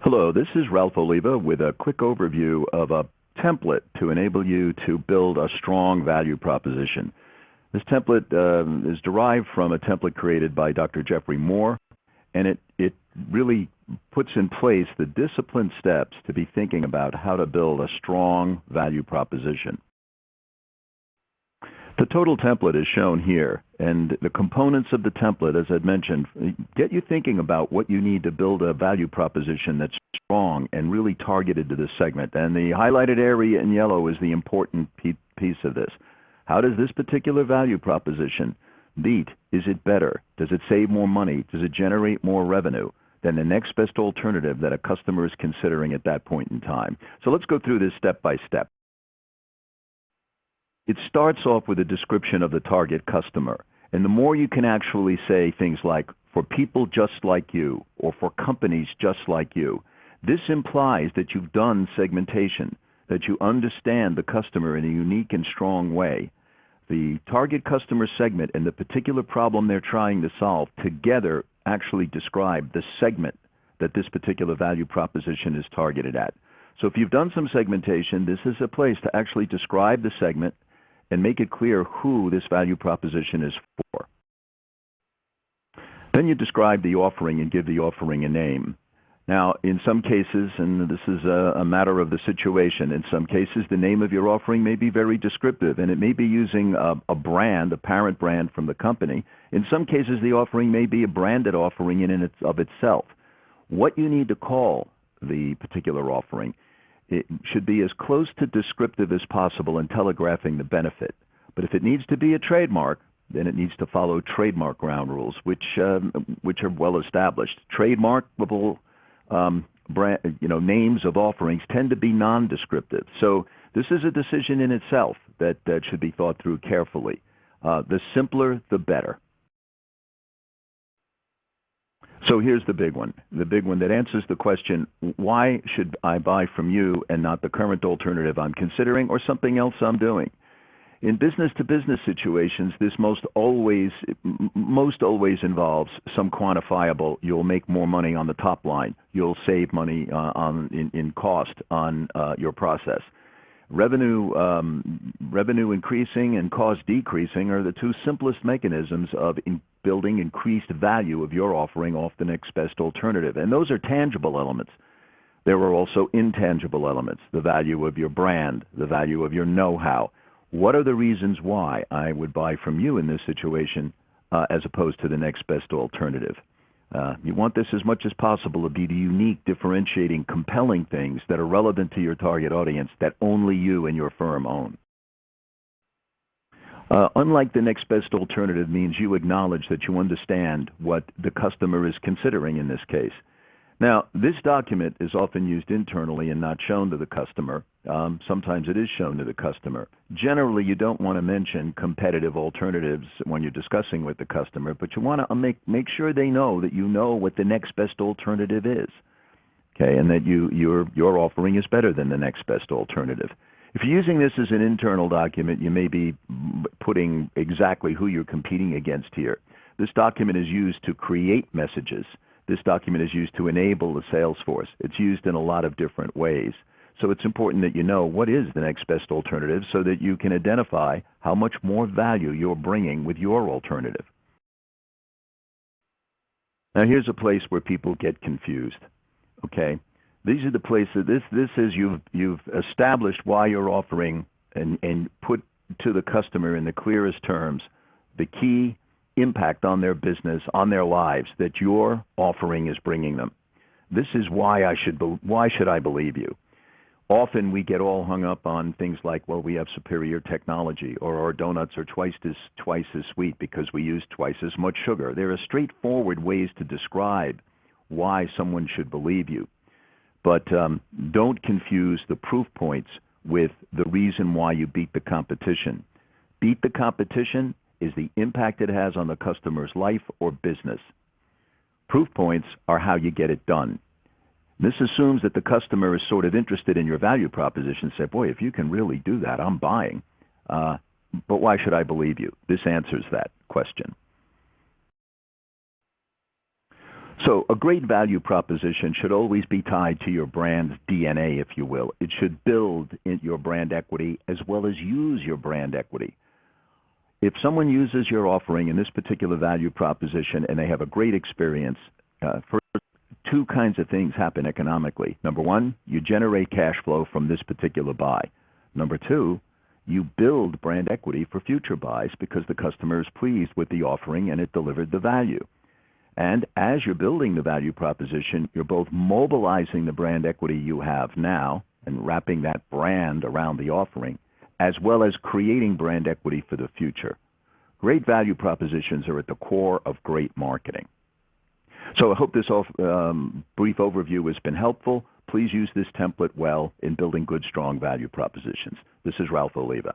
Hello, this is Ralph Oliva with a quick overview of a template to enable you to build a strong value proposition. This template is derived from a template created by Dr. Jeffrey Moore, and it really puts in place the disciplined steps to be thinking about how to build a strong value proposition. The total template is shown here, and the components of the template, as I'd mentioned, get you thinking about what you need to build a value proposition that's strong and really targeted to this segment. And the highlighted area in yellow is the important piece of this. How does this particular value proposition beat? Is it better? Does it save more money? Does it generate more revenue than the next best alternative that a customer is considering at that point in time? So let's go through this step by step. It starts off with a description of the target customer. And the more you can actually say things like, for people just like you, or for companies just like you, this implies that you've done segmentation, that you understand the customer in a unique and strong way. The target customer segment and the particular problem they're trying to solve together actually describe the segment that this particular value proposition is targeted at. So if you've done some segmentation, this is a place to actually describe the segment and make it clear who this value proposition is for. Then you describe the offering and give the offering a name. Now, in some cases, and this is a matter of the situation, in some cases the name of your offering may be very descriptive, and it may be using a brand, a parent brand from the company. In some cases, the offering may be a branded offering in and of itself. What you need to call the particular offering, it should be as close to descriptive as possible in telegraphing the benefit. But if it needs to be a trademark, then it needs to follow trademark ground rules, which are well established. Trademarkable names of offerings tend to be non-descriptive. So this is a decision in itself that should be thought through carefully. The simpler, the better. So here's the big one that answers the question, why should I buy from you and not the current alternative I'm considering or something else I'm doing? In business-to-business situations, this most always involves some quantifiable, you'll make more money on the top line, you'll save money in cost on your process. Revenue increasing and cost decreasing are the two simplest mechanisms of building increased value of your offering off the next best alternative. And those are tangible elements. There are also intangible elements, the value of your brand, the value of your know-how. What are the reasons why I would buy from you in this situation as opposed to the next best alternative? You want this as much as possible to be the unique, differentiating, compelling things that are relevant to your target audience that only you and your firm own. Unlike the next best alternative means you acknowledge that you understand what the customer is considering in this case. Now, this document is often used internally and not shown to the customer. Sometimes it is shown to the customer. Generally, you don't want to mention competitive alternatives when you're discussing with the customer, but you want to make sure they know that you know what the next best alternative is, okay, and that your offering is better than the next best alternative. If you're using this as an internal document, you may be putting exactly who you're competing against here. This document is used to create messages. This document is used to enable the sales force. It's used in a lot of different ways. So it's important that you know what is the next best alternative so that you can identify how much more value you're bringing with your alternative. Now here's a place where people get confused, okay? These are the places, this is you've established why you're offering and put to the customer in the clearest terms the key impact on their business, on their lives that your offering is bringing them. This is why should I believe you? Often we get all hung up on things like, well, we have superior technology, or our donuts are twice as sweet because we use twice as much sugar. There are straightforward ways to describe why someone should believe you. But don't confuse the proof points with the reason why you beat the competition. Beat the competition is the impact it has on the customer's life or business. Proof points are how you get it done. This assumes that the customer is sort of interested in your value proposition. Say, boy, if you can really do that, I'm buying. But why should I believe you? This answers that question. So a great value proposition should always be tied to your brand's DNA, if you will. It should build your brand equity as well as use your brand equity. If someone uses your offering in this particular value proposition and they have a great experience, first, two kinds of things happen economically. Number one, you generate cash flow from this particular buy. Number two, you build brand equity for future buys because the customer is pleased with the offering and it delivered the value. And as you're building the value proposition, you're both mobilizing the brand equity you have now and wrapping that brand around the offering, as well as creating brand equity for the future. Great value propositions are at the core of great marketing. So I hope this brief overview has been helpful. Please use this template well in building good, strong value propositions. This is Ralph Oliva.